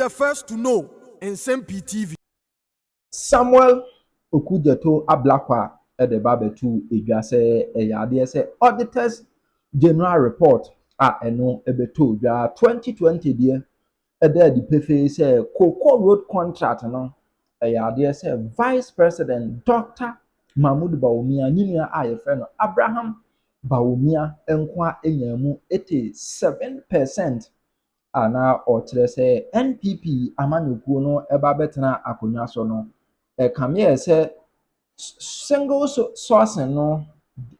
the first to know Nsem-Pii TV. Samuel Okudzeto ablakwa the babetu edwa se eyade se auditors general report eno ebeto dwa 2020 die di pefe se Cocoa Road contract no eyade se Vice President Dr. Mahmoud Bawumia nyinua ayefe no Abraham Bawumia enkwa enyamu 87% ana okyerɛ sɛ NPP amanyɔkuo no ɛba bɛtena akonnwa so no ɛkame sɛ single sourcing no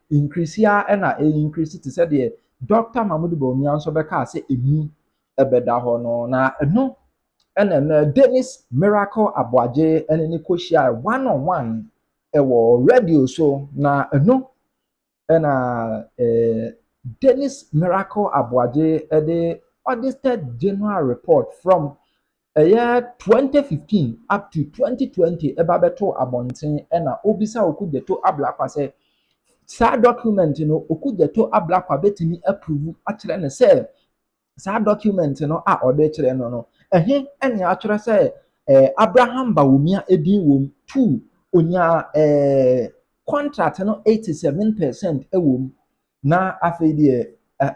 increase ya ɛna increase te sɛ deɛ Dr. Mahmoud Bawumia nso bɛka sɛ emu ɛbɛda hɔ no na ɛno ɛna Dennis Miracle Aboagye ɛne ne kohyia one on one ɛwɔ radio so na ɛno ɛna Dennis Miracle Aboagye ɛde audited general report from year 2015 up to 2020 ebabeto abonten ena obisa Okudzeto ablakwa se sa document no Okudzeto ablakwa betimi approve akire ne se sa document no a ode kire no ehe ene akire se Abraham Bawumia edin wom 2 onya contract no 87% ewom na afedi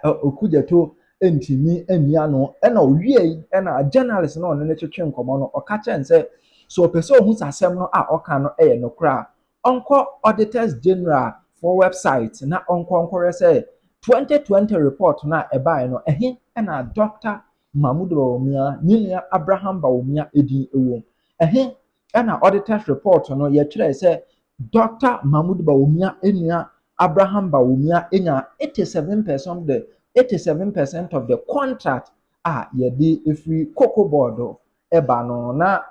Okudzeto entimi emia no ena owie ena journalist no ne twetwe nkomo no oka chense so opese ohun sasem no a oka no eye no kra onko auditors general for website na onko say 2020 report na ebae no ehe ena Dr. Mahmoud Bawumia nyinua Abraham Bawumia edin ewo ehe ena auditors report no ye kire say Dr. Mahmoud Bawumia enua Abraham Bawumia enya 87% of the contract yedi efri cocoa board eba no na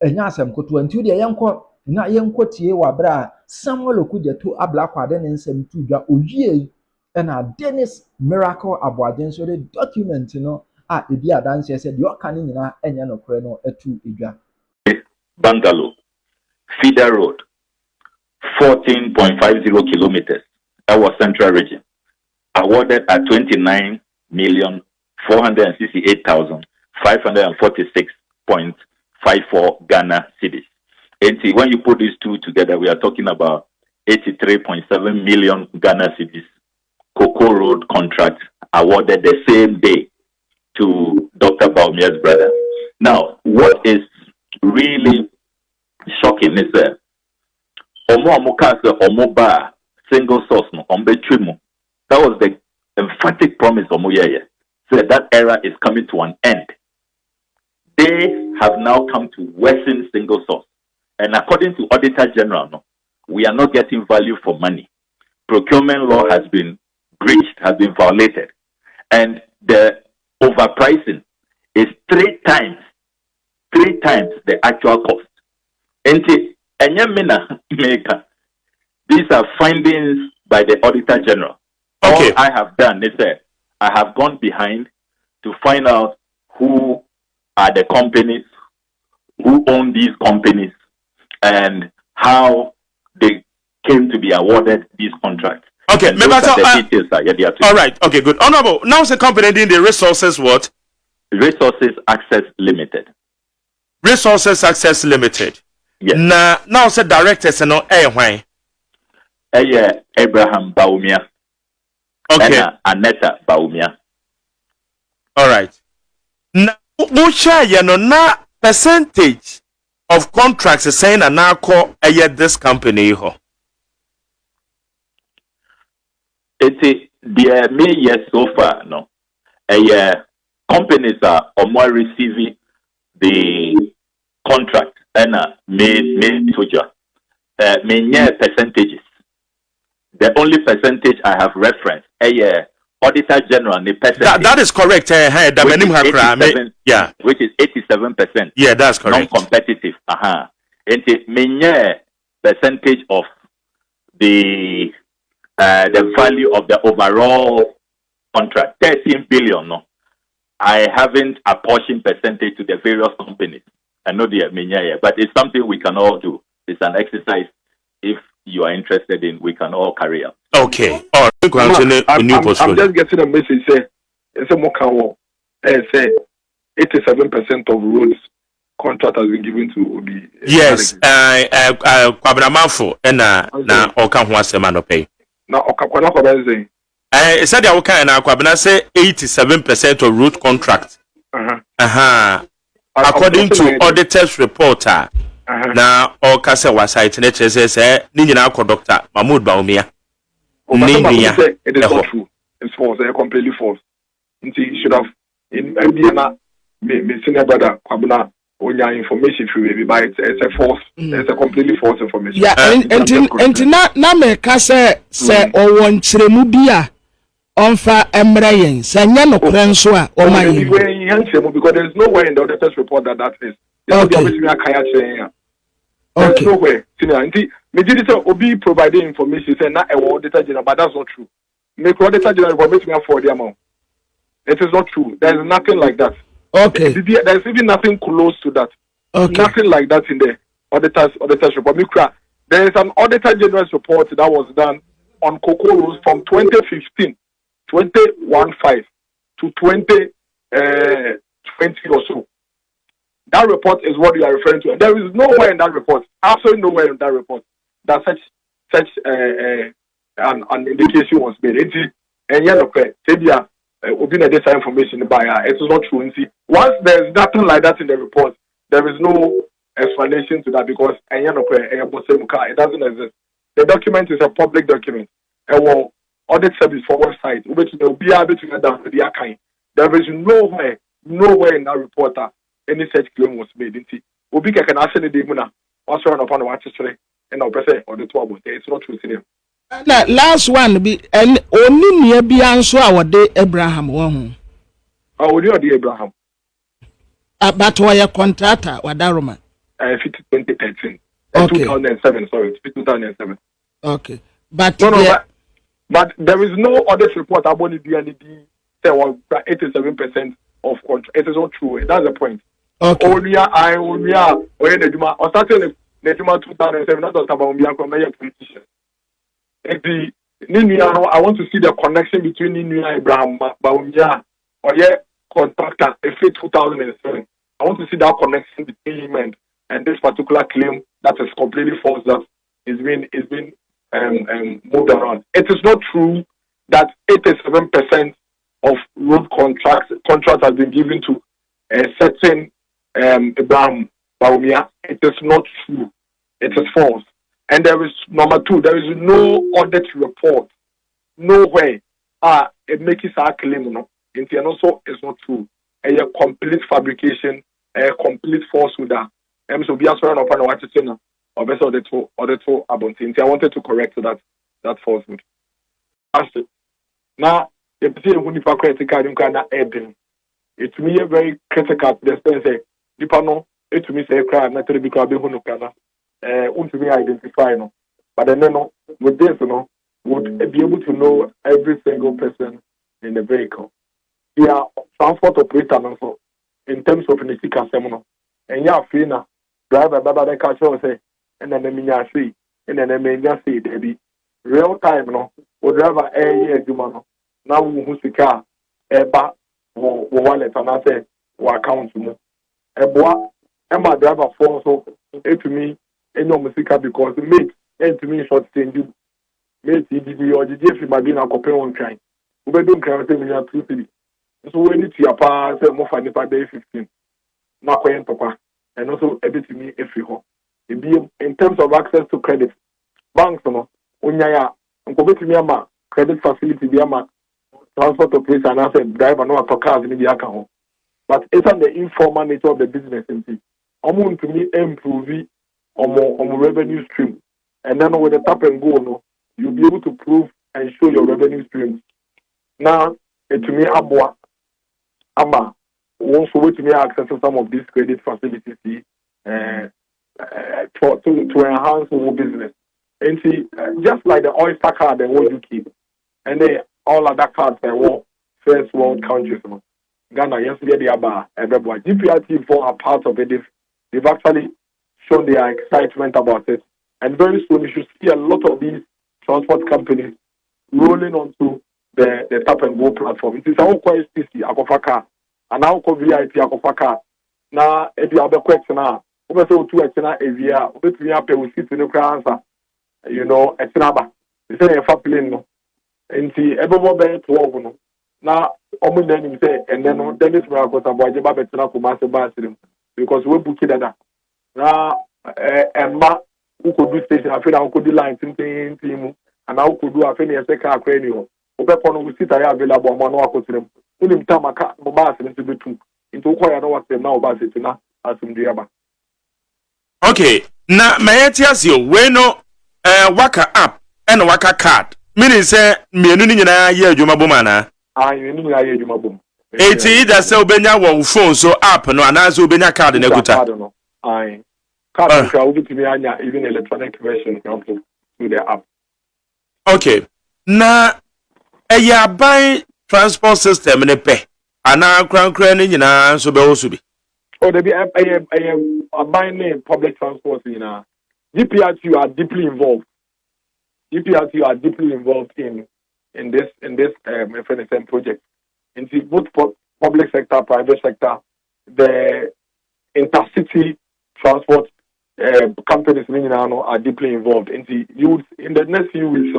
enya asem koto anti de yenko tie wabra Samuel Okudzeto ablakwa de nsem tudwa owie na Dennis Miracle Aboagye so the document no ebi adanse se de oka ni nyina enye no kore no atu edwa Bungalow Feeder Road 14.50 kilometers our central region awarded at 29,468,546.54 Ghana cedis. And when you put these two together, we are talking about 83.7 million Ghana cedis. Cocoa Road contract awarded the same day to Dr. Bawumia's brother. Now, what is really shocking is that single source no that was the emphatic promise of Moyeye. Said that era is coming to an end. They have now come to worsen single source. And according to Auditor General, no, we are not getting value for money. Procurement law has been breached, has been violated. And the overpricing is three times the actual cost. These are findings by the Auditor General. Okay. All I have done is that I have gone behind to find out who are the companies, who own these companies, and how they came to be awarded these contracts. Okay, the details are all right, okay, good. Honorable, now the company in the Resources what? Resources Access Limited. Resources Access Limited. Yes. Now the directors no why? Abraham Bawumia. Okay. Aneta Bawumia. All right. Now, na percentage of contracts is saying na call this company ho. It's the me year so far no. Companies are more receiving the contract and me toja. Percentages. The only percentage I have referenced, Auditor General, the percentage. That is correct. Which is 87%. Yeah, that's correct. Non-competitive. And the percentage of the value of the overall contract, 13 billion. No, I haven't apportioned percentage to the various companies. I know but it's something we can all do. It's an exercise. If you are interested in, we can all carry out. Okay. All right. I'm just getting a message. Say, more say 87% of roads contract has been given to Obi. Yes, Kwabanamafo na oka ho asema no pay. Na okakwana kwa benze. Said the oka na Kwabana say 87% of road contract. According to auditors reporter. Na oka se website na chese say ni nyina akọ Dr. Mahmoud Baumia. It is not true. It's false. It's completely false. You should have in Indiana, me senior brother Kwabuna onya information through maybe, but it's a false. It's a completely false information. Yeah, and na me ka say owo nkyeremu bia onfa emra yen say nya no kore nso a o man because there's no way in the auditor's report that is. Okay. There's no way. Me did say Obi providing information say na e auditor general, but that's not true. Make auditor general information me for the amount. It is not true. There is nothing like that. Okay. There is even nothing close to that. Okay. Nothing like that in the auditor's report. There is an auditor general's report that was done on cocoa rules from 2015 to 2020 or so. That report is what you are referring to. And there is nowhere in that report, absolutely nowhere in that report, that such an indication was made. And yet, okay, Obina this information by it is not true. And see, once there is nothing like that in the report, there is no explanation to that because it doesn't exist. The document is a public document. And audit service for website. There is nowhere in that report that any such claim was made. Obi can ask any demona. Also, on upon the watch and I'll press it on the 12. It's not true. Na last one be and only near bia nso a wode Abraham won ho. We know the Abraham. But why contractor wadaroma? 2013. Okay. 2007, sorry. 2007. Okay. But but there is no audit report about the DND say 87% of contract. It is not true. That's the point. Okay. Only the Juma or starting the Juma 2007 that was about me and politician. I want to see the connection between Ninu and Abraham Baumia or contractor if 2007. I want to see that connection between him and this particular claim that is completely false that is being moved around. It is not true that 87% of road contracts has been given to a certain Abraham Baumia. It is not true. It is false. And there is number two, there is no audit report, nowhere. It makes a claim, no. And also, it's not true. A complete fabrication, a complete falsehood. So be as well upon what you say now. Or better audit about it. I wanted to correct that falsehood. Now, the person who is critical, you cannot add. It's me a very critical. The say, Dipano, it to me say cry, not to be called to me identify no, but then with this would be able to know every single person in the vehicle. Yeah, transport operator also in terms of the customer. And fina driver baba catch say and then the see and then the see they real time or driver year no now who see car wallet and I say account no Emma driver for so to me no musica because mate and to me short change mate or the if my being a copy on kind. We don't care say we are 2 city. So we need to pass more for the day 15. Not quite papa. And also a bit to me if you in terms of access to credit. Banks no unyaya unko to me ama credit facility be ama transport operator and I said driver no for cars in the account. But it's on the informal nature of the business to me improve on revenue stream. And then with the tap and go, you'll be able to prove and show your revenue streams. Now, to me, Ama, also wait to me access to some of these credit facilities to enhance our business. And see, just like the Oyster card and what you keep, and they all other cards that were first world countries. Ghana, yesterday, they are everybody. GPRT4 are part of it. They've actually shown their excitement about it. And very soon you should see a lot of these transport companies rolling onto the tap and go platform. It is our quite easy. and now ko VIP akofa car na e bi abekọ etina o be say otu etina evia o betumi apẹ o sit no kra answer you know etina ba say e fa plane no enti ebebo be 12 no na omo na nim say ene no Dennis Mrakota Aboagye ba betina ko ma se ba asirim because we book that na emma ukodu station afena ukodu line tintin and now could do afena e car crane o be kono we sit are available mo no akotirem unim tamaka mo ba asirim to betu into ukoya no what na oba sitina asum duaba. Okay, na mayetias yo we no waka app and waka card meaning say mienu ni nyina ye adwuma bom ana mienu ni ye adwuma bom eti da say obenya wo phone so app no ana so obenya card na guta card ka obitimi anya even electronic version through the app. Okay, na ban transport system ne pe ana kran ni nyina so be wo so bi. Oh, they be buying public transport in GPRT are deeply involved. GPRT are deeply involved in this FNSM project. In both public sector, private sector, the intercity transport companies are deeply involved. In the next few weeks,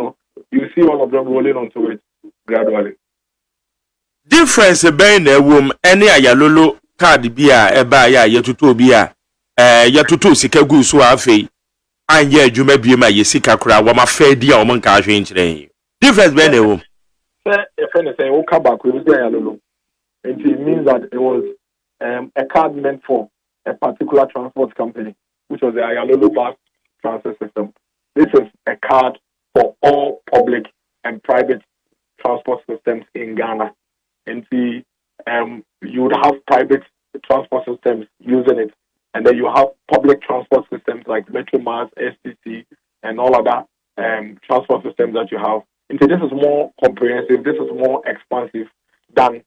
you see all of them rolling onto it gradually. Difference between the room any ayalolo card bia eba ya yetuto bia yetuto sika gu so afei anye adwuma bia ma yesika kura wa ma fa dia o man ka hwe nkire difference be na wo say o ka back we say alolo it means that it was a card meant for a particular transport company which was the Ayalolo bus transit system. This is a card for all public and private transport systems in Ghana, and you would have private transport systems using it, and then you have public transport systems like Metromass, STC, and all other transport systems that you have. And so this is more comprehensive, this is more expansive than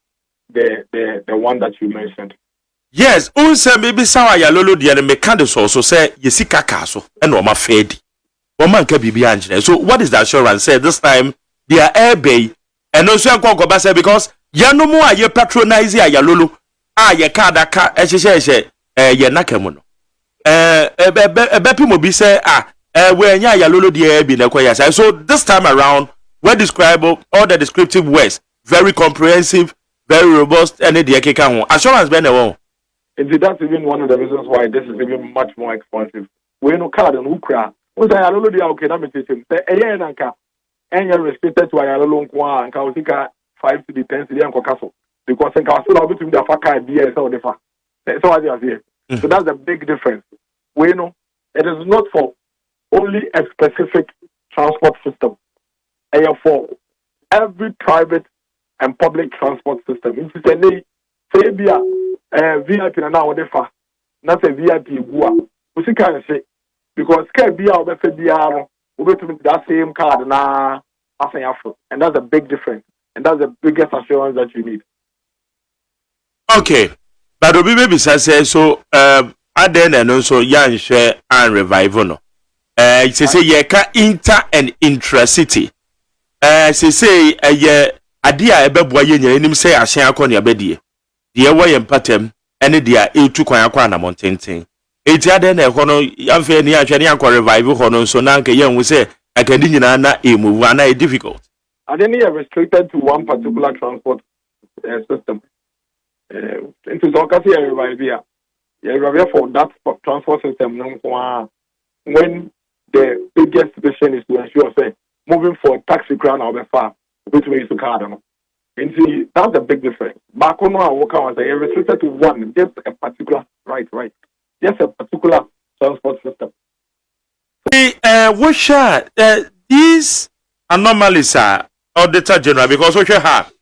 the one that you mentioned. Yes, unse maybe sawa ya lolo dia ne meka de so say yesika ka so e no ma fedi. O man ka bibi anjene. So what is the assurance say this time they are airbay and also anko say because ya no mo aye patronize ya lolo ye ka da ka ehye ye nakemu no. Ebe mo bi say we nya ya lolo dia bi na kwaya say. So this time around we describe all the descriptive words very comprehensive, very robust and the keka ho. Assurance be na won. Indeed, that's even one of the reasons why this is even much more expensive. We no card and ukra. We say alolo dia okay, that means say eye nanka enya restricted to alolo nko anka osika 5 to the 10 cedi anko kaso because nka so na between the faka dia so the fa. So what you say. So that's the big difference. We know it is not for only a specific transport system. For every private and public transport system. It's say VIP na now defa not a VIP gua we can say because can be our best to that same card na and that's a big difference and that's the biggest assurance that you need. Okay, but obi baby say so aden and so yan share and revival no say ye ka inter and intracity say ye adia ebeboa ye nya enim say ahyen akọ ne abedie de wo ye mpatem ene de a etu kwan akwa na montenten eti ade na ekọ no amfe ni ahwe ni akọ revive ho no so na nke ye nwu say akadi nyina na emu ana e difficult ade ni restricted to one particular transport system into so kasi revive here revive for that transport system no when the biggest vision is to ensure say moving for taxi crown or far between to card no. And see, that's the big difference. Back on our work out, they are restricted to one, just a particular right. Just a particular transport system. What share these anomalies are Auditor General because what you have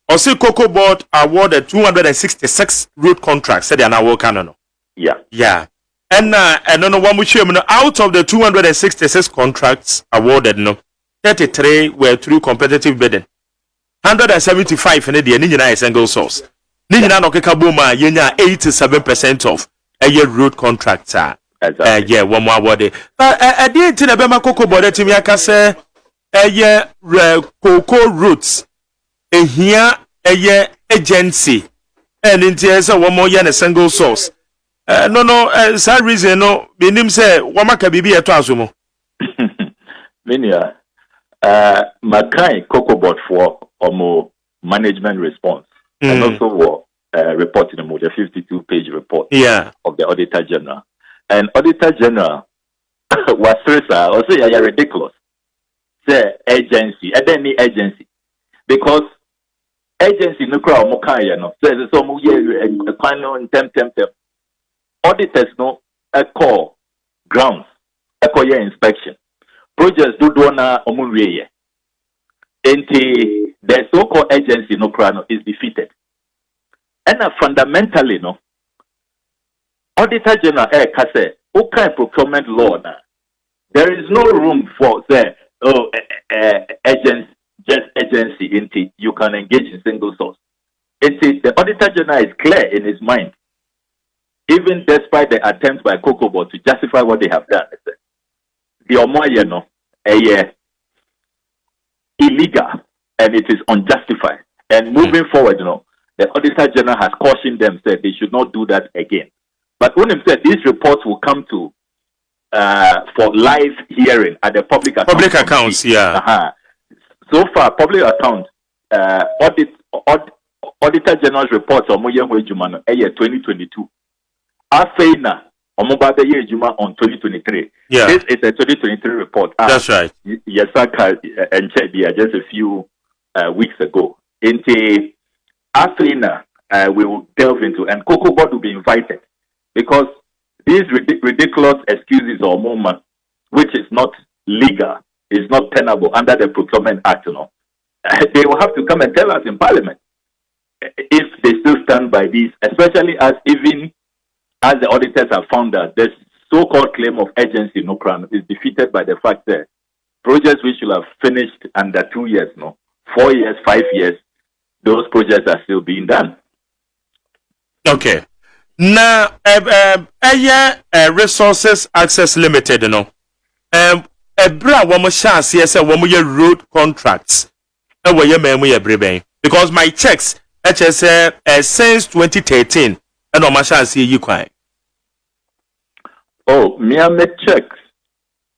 Osi Cocoa Board awarded 266 road contracts, said they are now working on. Yeah. And no one which out of the 266 contracts awarded, 33 were through competitive bidding. 175 in the Nina single source. Nina no kekabuma yenya 87% of a road contracts are. Yeah, one more word. I did to the Bema Cocoa Board to me. I can say cocoa roots. Here a year agency. and in TSA one more year a single source. No, sad reason, no, Benim say, Wamaka Bibi at Tasumo. Minia, Makai Cocobot for Omo management response, and also report in the 52-page report of the Auditor General. And Auditor General was also ridiculous. Say agency, any agency, because agency no crowd mokaya no says so mo a final temp. Auditors no a call grounds a call inspection projects do na omunwe enti the so-called agency no crowd is defeated. And fundamentally no Auditor General kase okay procurement law na there is no room for say agency into you can engage in single source. The Auditor General is clear in his mind, even despite the attempts by Kokobo to justify what they have done. The Omoye no, illegal and it is unjustified. And moving forward, the Auditor General has cautioned them, said they should not do that again. But when he said these reports will come to for live hearing at the public accounts. Public accounts, yeah. So far, public account Auditor General's reports on Moye Juma 2022. Afeina Omobabe Juma on 2023. Yeah. This is a 2023 report. That's right. Yesaka and Chedia just a few weeks ago. Into Afeina, we will delve into, and Cocoa Board will be invited because these ridiculous excuses or moment, which is not legal, is not tenable under the Procurement Act, they will have to come and tell us in Parliament if they still stand by these, especially as even as the auditors have found that this so-called claim of agency no crown is defeated by the fact that projects which should have finished under 2 years, 4 years, 5 years, those projects are still being done. Okay. Now, resources access limited, road contracts. Because my checks, since 2013, and on my chance you quite. Oh, Miami checks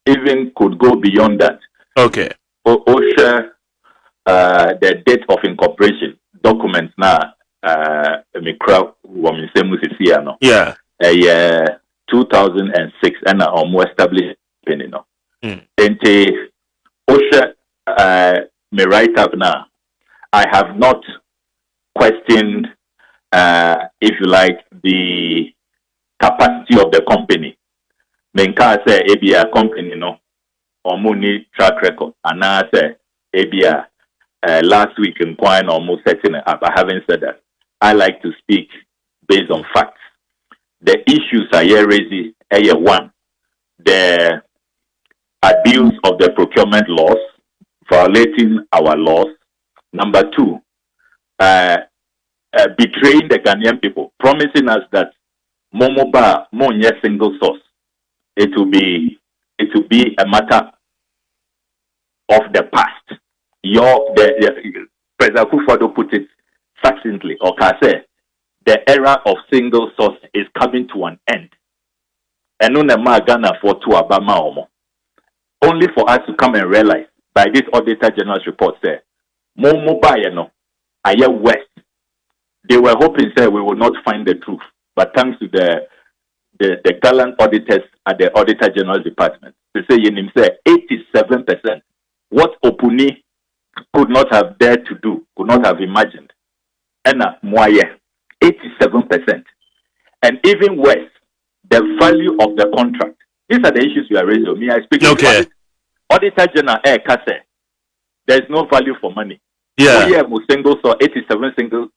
even could go beyond that. Okay. OSHA, the date of incorporation documents now. Yeah. 2006 and more established opinion. And OSHA me write up now. I have not questioned if you like the capacity of the company. Menka say ABA company or money track record and I say ABA last week inquiring almost setting it up. I haven't said that. I like to speak based on facts. The issues are here raising. One, the abuse of the procurement laws, violating our laws. Number two, betraying the Ghanaian people, promising us that Momoba Monye single source. It will be a matter of the past. The President Kufuor put it succinctly, or can say, the era of single source is coming to an end. And Ghana for two Abama Omo. Only for us to come and realize by this Auditor General's report say, Momo Bayano, Aye West. They were hoping say we will not find the truth. But thanks to the gallant auditors at the Auditor General's department, they say 87%. What Opuni could not have dared to do, could not have imagined. And Moye, 87%. And even worse, the value of the contract. These are the issues we are raising. Me, I speak. Okay. Auditor General Kase, there is no value for money. Yeah. Single source, 87%